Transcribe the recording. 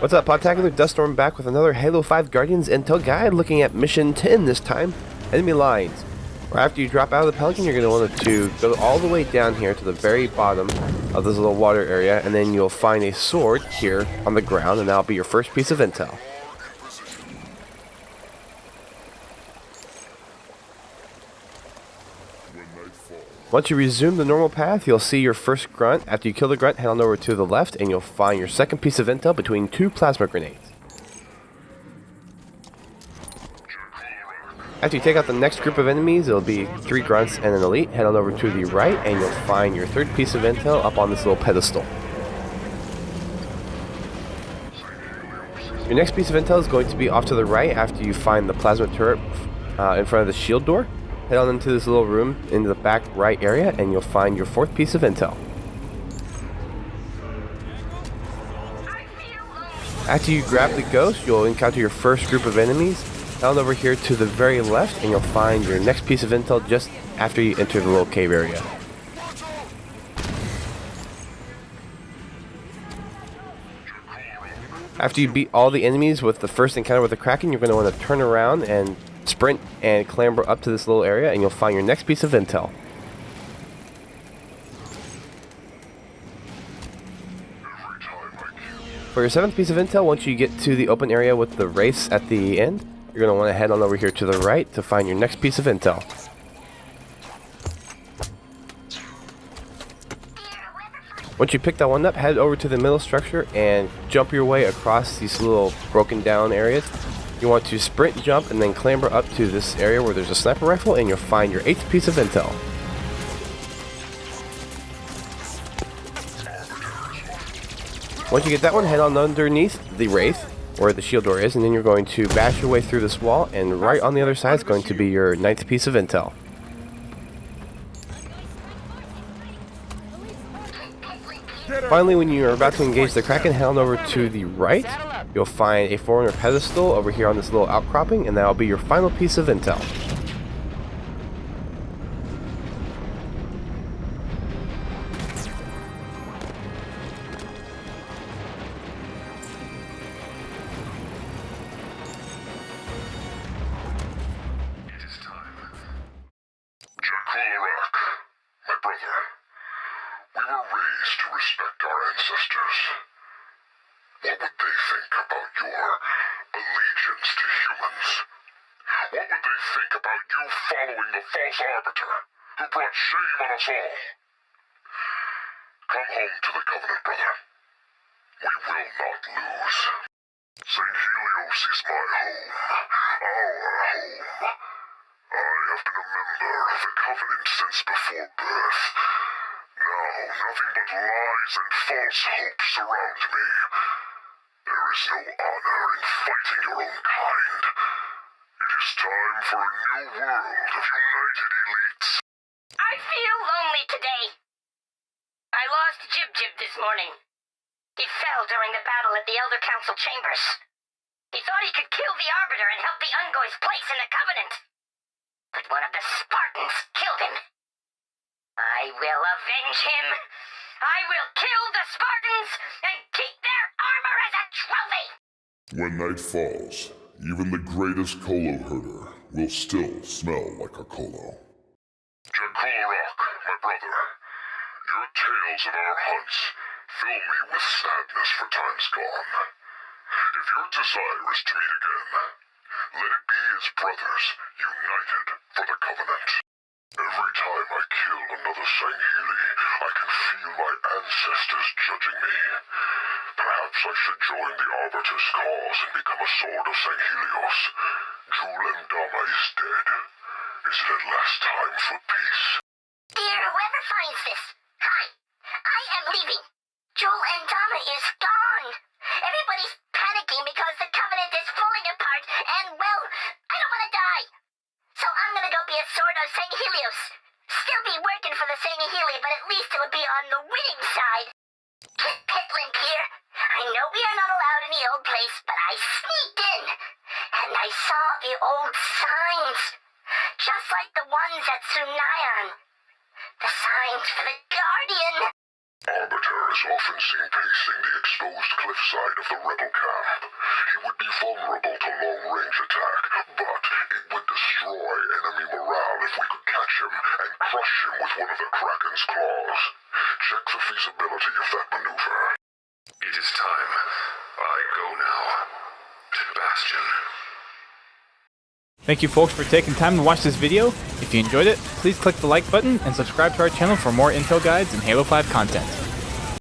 What's up, Podtacular? Duststorm back with another Halo 5 Guardians Intel Guide, looking at Mission 10 this time, Enemy Lines. Where after you drop out of the Pelican, you're going to want to go all the way down here to the very bottom of this little water area, and then you'll find a sword here on the ground, and that'll be your first piece of intel. Once you resume the normal path, you'll see your first grunt. After you kill the grunt, head on over to the left, and you'll find your second piece of intel between two plasma grenades. After you take out the next group of enemies, it'll be 3 grunts and an elite. Head on over to the right, and you'll find your third piece of intel up on this little pedestal. Your next piece of intel is going to be off to the right after you find the plasma turret in front of the shield door. Head on into this little room into the back right area, and you'll find your fourth piece of intel. After you grab the ghost, you'll encounter your first group of enemies. Head on over here to the very left, and you'll find your next piece of intel just after you enter the little cave area. After you beat all the enemies with the first encounter with the Kraken, you're going to want to turn around and sprint and clamber up to this little area, and you'll find your next piece of intel. For your seventh piece of intel, once you get to the open area with the race at the end, you're going to want to head on over here to the right to find your next piece of intel. Once you pick that one up, head over to the middle structure and jump your way across these little broken down areas. You want to sprint, jump, and then clamber up to this area where there's a sniper rifle, and you'll find your 8th piece of intel. Once you get that one, head on underneath the Wraith, where the shield door is, and then you're going to bash your way through this wall, and right on the other side is going to be your 9th piece of intel. Finally, when you're about to engage the Kraken, head on over to the right. You'll find a Forerunner pedestal over here on this little outcropping, and that'll be your final piece of intel. Jakularak, my brother, we were raised to respect our ancestors. What would they think about your allegiance to humans? What would they think about you following the false arbiter who brought shame on us all? Come home to the Covenant, brother. We will not lose. St. Helios is my home, our home. I have been a member of the Covenant since before birth. Now, nothing but lies and false hope surround me. There is no honor in fighting your own kind. It is time for a new world of united elites. I feel lonely today. I lost Jib-Jib this morning. He fell during the battle at the Elder Council chambers. He thought he could kill the Arbiter and help the Ungoy's place in the Covenant. But one of the Spartans killed him. I will avenge him. I will kill the Spartans and keep their armor as a trophy! When night falls, even the greatest Colo herder will still smell like a Colo. Jakularak, my brother, your tales of our hunts fill me with sadness for times gone. If your desire is to meet again, let it be as brothers united for the Covenant. Every time I kill another Sangheili, I can feel my ancestors judging me. Perhaps I should join the Arbiter's cause and become a Sword of Sanghelios. Jul Endama is dead. Is it at last time for peace? Dear whoever finds this, hi. I am leaving. Jul Endama is gone. Everybody's panicking because the Covenant is falling apart, and, well, I don't want to die. So I'm gonna go be a Sword of Sanghelios. Still be working for the Sangheili, but at least it'll be on the winning side. Kit Pitlimp here. I know we are not allowed in the old place, but I sneaked in. And I saw the old signs. Just like the ones at Sunayan. The signs for the Guardian. Arbiter is often seen pacing the exposed cliffside of the rebel camp. He would be vulnerable to long-range attack, but it would destroy enemy morale if we could catch him and crush him with one of the Kraken's claws. Check the feasibility of that maneuver. It is time. I go now. To Bastion. Thank you folks for taking time to watch this video. If you enjoyed it, please click the like button and subscribe to our channel for more intel guides and Halo 5 content.